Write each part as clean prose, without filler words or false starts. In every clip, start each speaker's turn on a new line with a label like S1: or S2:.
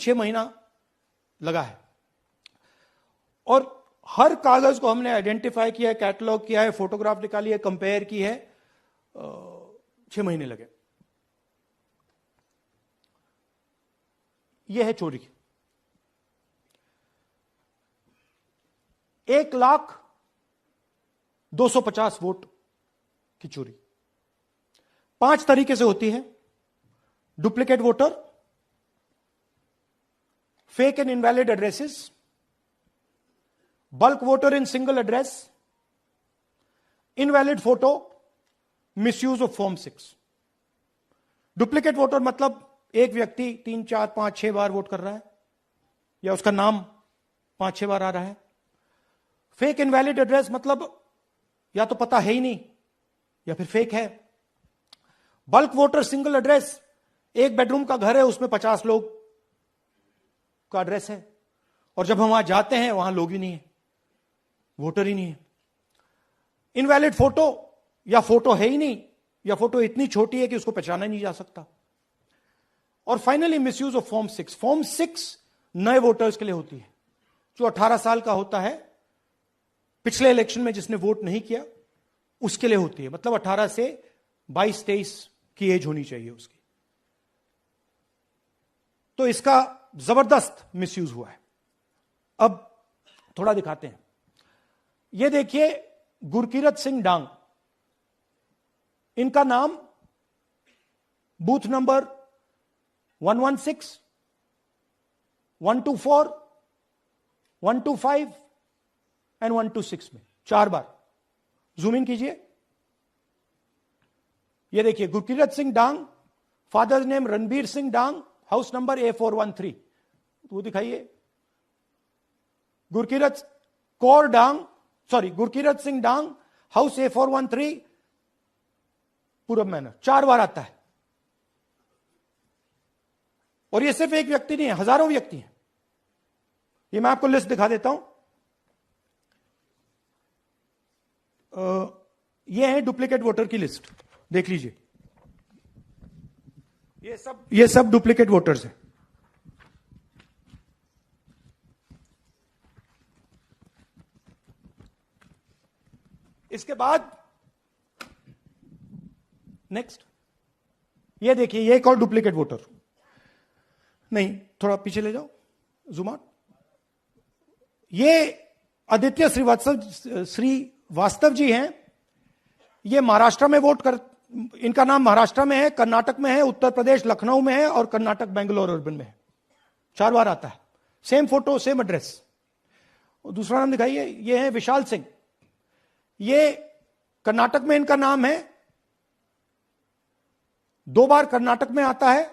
S1: 6 महीना लगा है। और हर कागज को हमने आइडेंटिफाई किया है, कैटलॉग किया है, फोटोग्राफ निकाली है, कंपेयर की है, 6 महीने लगे। यह है चोरी। 1,02,50 वोट की चोरी 5 तरीके से होती है। Duplicate voter, fake and invalid addresses, bulk voter in single address, invalid photo, misuse of form 6। Duplicate voter मतलब एक व्यक्ति 3, 4, 5, 6 बार वोट कर रहा है, या उसका नाम 5-6 बार आ रहा है। फेक इनवैलिड एड्रेस मतलब या तो पता है ही नहीं या फिर फेक है। बल्क वोटर सिंगल एड्रेस, एक बेडरूम का घर है, उसमें 50 लोग का एड्रेस है, और जब हम वहां जाते हैं वहां लोग ही नहीं है, वोटर ही नहीं है। इनवैलिड फोटो, या फोटो है ही नहीं, या फोटो इतनी छोटी है कि उसको पहचाना नहीं जा सकता। और finally misuse of form 6। Form 6 नए वोटर्स के लिए होती है, जो 18 साल का होता है, पिछले इलेक्शन में जिसने वोट नहीं किया उसके लिए होती है। मतलब 18 से 22-23 की एज होनी चाहिए उसकी। तो इसका जबरदस्त मिसयूज हुआ है। अब थोड़ा दिखाते हैं। यह देखिए, गुरकीरत सिंह डांग, इनका नाम बूथ नंबर 116, 124, 125 एंड 126 में 4 बार। जूम इन कीजिए। यह देखिए, गुरकीरत सिंह डांग, फादर्स नेम रणबीर सिंह डांग, हाउस नंबर A413। वो दिखाइए। गुरकीरत सिंह डांग, हाउस A413, पूरब मैनर। 4 बार आता है। और ये सिर्फ एक व्यक्ति नहीं है, हजारों व्यक्ति हैं। ये मैं आपको लिस्ट दिखा देता हूं। ये है डुप्लीकेट वोटर की लिस्ट, देख लीजिए। ये सब डुप्लीकेट वोटर्स हैं। इसके बाद नेक्स्ट, ये देखिए, ये एक और डुप्लीकेट वोटर। नहीं, थोड़ा पीछे ले जाओ, जूम आउट। ये आदित्य श्रीवास्तव जी हैं। ये महाराष्ट्र में वोट कर, इनका नाम महाराष्ट्र में है, कर्नाटक में है, उत्तर प्रदेश लखनऊ में है, और कर्नाटक बेंगलोर अर्बन में है। 4 बार आता है। Same photo, same address. दूसरा नाम दिखाइए। ये है विशाल सिंह। ये कर्नाटक में इनका नाम है, 2 बार कर्नाटक में आता है,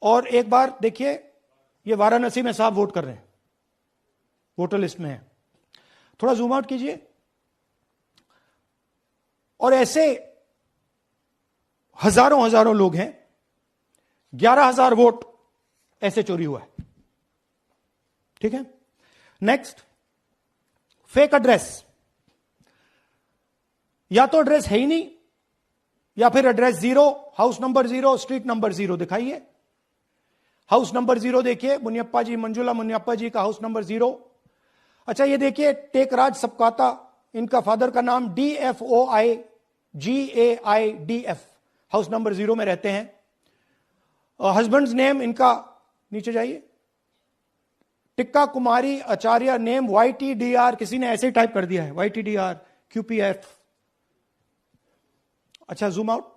S1: और 1 बार देखिए, ये वाराणसी में साहब वोट कर रहे हैं, वोटर लिस्ट में है। थोड़ा जूम आउट कीजिए। और ऐसे हजारों लोग हैं। 11,000 वोट ऐसे चोरी हुआ है। ठीक है। Next, fake address. या तो एड्रेस है ही नहीं, या फिर address 0, house number 0, street number 0। दिखाइए। हाउस नंबर 0 देखिए, मुनियप्पा जी, मंजुला मुनियप्पा जी का हाउस नंबर 0। अच्छा, ये देखिए, टेकराज सबकाता, इनका फादर का नाम DFOIGAIDF, हाउस नंबर 0 में रहते हैं। हस्बैंड्स नेम इनका, नीचे जाइए, टिक्का कुमारी आचार्य, नेम YTDR, किसी ने ऐसे ही टाइप कर दिया है, YTDR QPF। अच्छा, जूम आउट।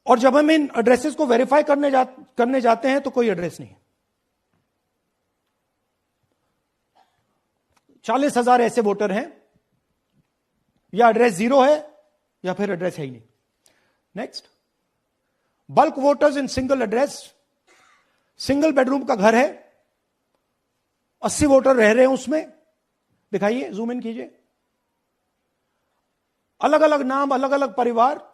S1: और जब हम इन एड्रेसेस को वेरीफाई करने जाते हैं तो कोई एड्रेस नहीं है। 40,000 ऐसे वोटर हैं, या एड्रेस 0 है या फिर एड्रेस है ही नहीं। Next, bulk voters in single address. Single bedroom का घर है, 80 वोटर रह रहे हैं उसमें। दिखाइए, जूम इन कीजिए। अलग अलग नाम, अलग अलग परिवार।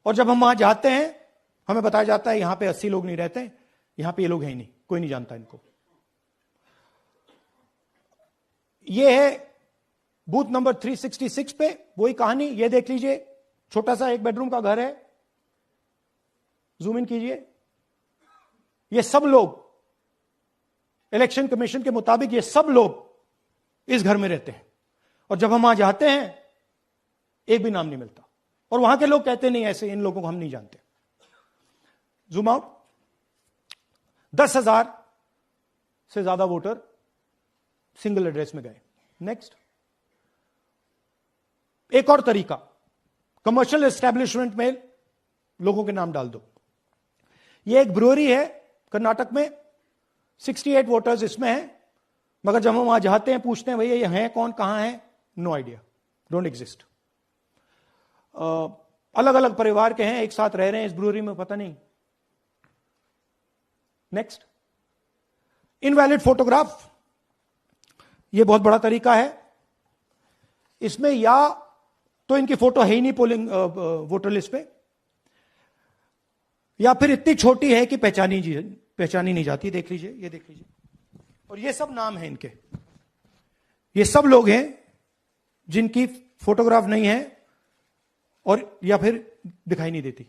S1: और जब हम वहां जाते हैं हमें बताया जाता है यहां पे 80 लोग नहीं रहते, यहां पे ये लोग हैं ही नहीं, कोई नहीं जानता इनको। ये है बूथ नंबर 366 पे वही कहानी। ये देख लीजिए, छोटा सा एक बेडरूम का घर है। जूम इन कीजिए। ये सब लोग, इलेक्शन कमीशन के मुताबिक ये सब लोग इस घर में रहते हैं, और जब हम वहां जाते हैं एक भी नाम नहीं मिलता, और वहां के लोग कहते नहीं ऐसे इन लोगों को हम नहीं जानते। Zoom out. 10,000 से ज्यादा वोटर सिंगल एड्रेस में गए। नेक्स्ट, एक और तरीका, कमर्शियल एस्टेब्लिशमेंट में लोगों के नाम डाल दो। ये एक ब्रूअरी है कर्नाटक में, 68 वोटर्स इसमें हैं, मगर जब हम वहां जाते हैं पूछते हैं भैया ये हैं कौन, कहां है, नो आइडिया, डोंट एग्जिस्ट। अलग अलग परिवार के हैं, एक साथ रह रहे हैं इस ब्रूअरी में, पता नहीं। नेक्स्ट, इनवैलिड फोटोग्राफ, ये बहुत बड़ा तरीका है। इसमें या तो इनकी फोटो है ही नहीं पोलिंग वोटर लिस्ट पे, या फिर इतनी छोटी है कि पहचानी नहीं जाती। देख लीजिए, ये देख लीजिए, और ये सब नाम है इनके, ये सब लोग हैं जिनकी फोटोग्राफ नहीं है और या फिर दिखाई नहीं देती।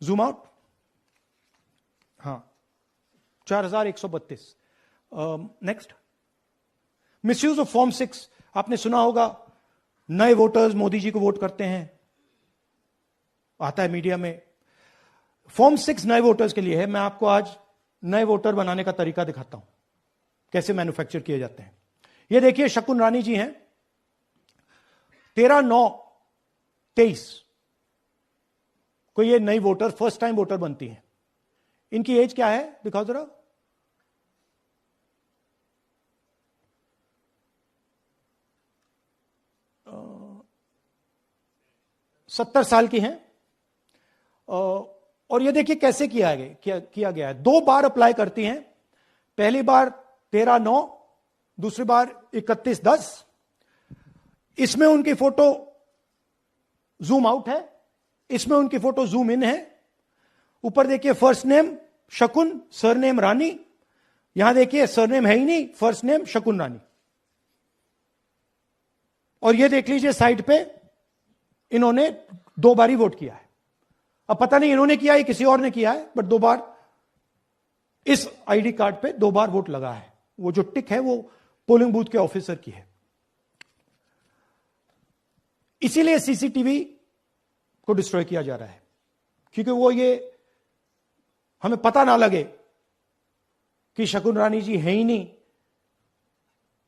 S1: Zoom out. हां, 4132। Next, misuse of form 6। आपने सुना होगा नए वोटर्स मोदी जी को वोट करते हैं, आता है मीडिया में। फॉर्म 6 नए वोटर्स के लिए है। मैं आपको आज नए वोटर बनाने का तरीका दिखाता हूं, कैसे मैन्युफैक्चर किए जाते हैं। ये देखिए, शकुन रानी जी हैं, 13/9/23 को ये नई वोटर, फर्स्ट टाइम वोटर बनती हैं। इनकी एज क्या है, दिखाओ जरा। 70 साल की हैं। और ये देखिए कैसे किया गया है। 2 बार अप्लाई करती हैं, पहली बार 13/9, दूसरी बार 31/10। इसमें उनकी फोटो जूम आउट है, इसमें उनकी फोटो जूम इन है। ऊपर देखिए फर्स्ट नेम शकुन, सरनेम रानी। यहां देखिए सरनेम है ही नहीं, फर्स्ट नेम शकुन रानी। और ये देख लीजिए साइड पे इन्होंने 2 बार ही वोट किया है। अब पता नहीं इन्होंने किया है किसी और ने किया है, बट 2 बार इस आईडी कार्ड पे 2 बार वोट लगा है। वो जो टिक है वो पोलिंग बूथ के ऑफिसर की है। इसीलिए सीसीटीवी को डिस्ट्रॉय किया जा रहा है, क्योंकि वो ये हमें पता ना लगे कि शकुन रानी जी है ही नहीं,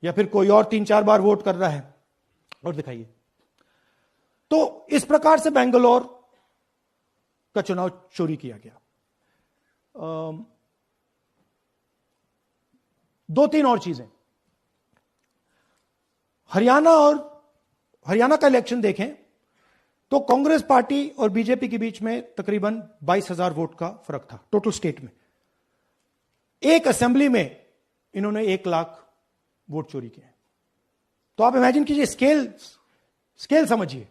S1: या फिर कोई और 3-4 बार वोट कर रहा है। और दिखाइए, तो इस प्रकार से बेंगलोर का चुनाव चोरी किया गया। 2-3 और चीजें। हरियाणा का इलेक्शन देखें तो कांग्रेस पार्टी और बीजेपी के बीच में तकरीबन 22,000 वोट का फर्क था टोटल स्टेट में। एक असेंबली में इन्होंने 1 लाख वोट चोरी किए। तो आप इमेजिन कीजिए, स्केल समझिए।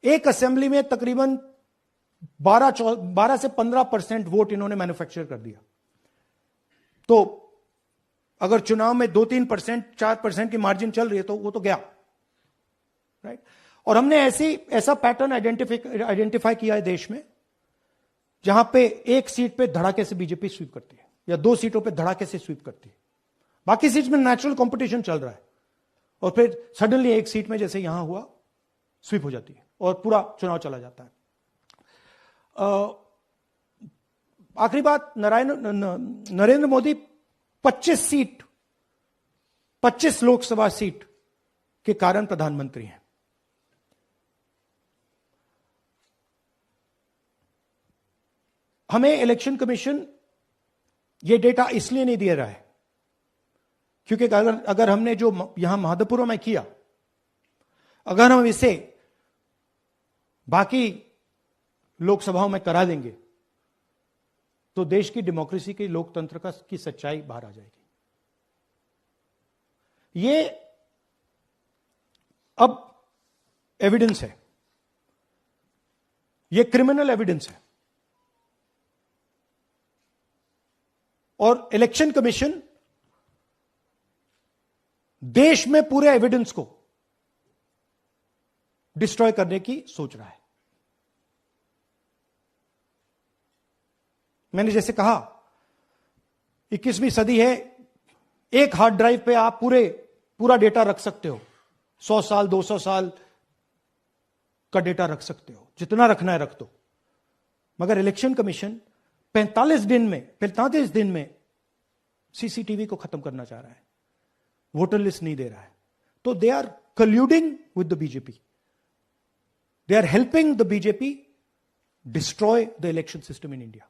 S1: एक असेंबली में तकरीबन 12 से 15% वोट इन्होंने मैन्युफैक्चर कर दिया। तो अगर चुनाव में 2-3%, 4% की मार्जिन चल रही है तो वो तो गया, राइट। और हमने ऐसा पैटर्न आइडेंटिफाई किया है देश में, जहां पे एक सीट पे धड़ाके से बीजेपी स्वीप करती है, या 2 सीटों पे धड़ाके से स्वीप करती है। बाकी सीट में नेचुरल कंपटीशन चल रहा है, और फिर सडनली एक सीट में जैसे यहां हुआ स्वीप हो जाती है और पूरा चुनाव चला जाता है। आखिरी बात, नरेंद्र मोदी 25 लोकसभा सीट के कारण प्रधानमंत्री हैं। हमें इलेक्शन कमीशन ये डेटा इसलिए नहीं दे रहा है क्योंकि अगर हमने जो यहां महादपुर में किया, अगर हम इसे बाकी लोकसभाओं में करा देंगे तो देश की डेमोक्रेसी की, लोकतंत्र की सच्चाई बाहर आ जाएगी। ये अब एविडेंस है, ये क्रिमिनल एविडेंस है, और इलेक्शन कमीशन देश में पूरे एविडेंस को डिस्ट्रॉय करने की सोच रहा है। मैंने जैसे कहा 21वीं सदी है, एक हार्ड ड्राइव पे आप पूरा डेटा रख सकते हो, 100 साल 200 साल का डेटा रख सकते हो, जितना रखना है रख दो। मगर इलेक्शन कमीशन 45 दिन में सीसीटीवी को खत्म करना चाह रहा है, वोटर लिस्ट नहीं दे रहा है। तो they are colluding with the BJP, they are helping the BJP destroy the election system in India.